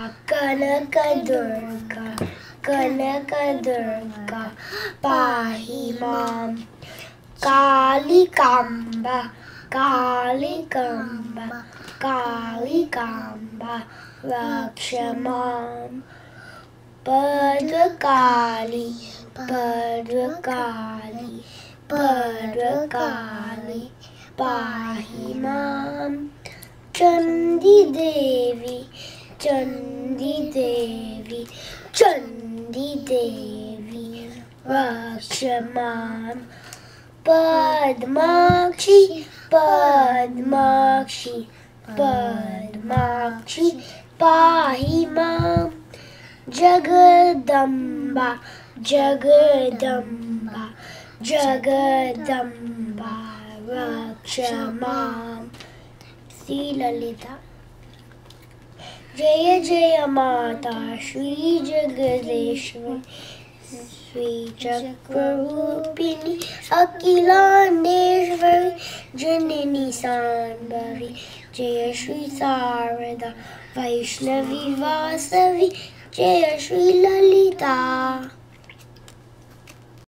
कनकदुर्गा कनकदुर्गा पाहि मां। कालिकाम्बा कालिकाम्बा कालिकाम्बा रक्ष मां। भद्रकाली भद्रकाली भद्रकाली पाहि मां। चंडी देवी चंडी देवी चंडी देवी रक्ष मां। पद्माक्षी पद्माक्षी पद्माक्षी पाहि मां। जगदम्बा जगदम्बा जगदम्बा रक्ष मां। श्री ललिता। जय जय माता श्री जगदीश्वरी श्री चक्ररूपिणी अखिलांडेश्वरी जननी सांबरी। जय श्री शारदा वैष्णवी वासवी जय श्री ललिता।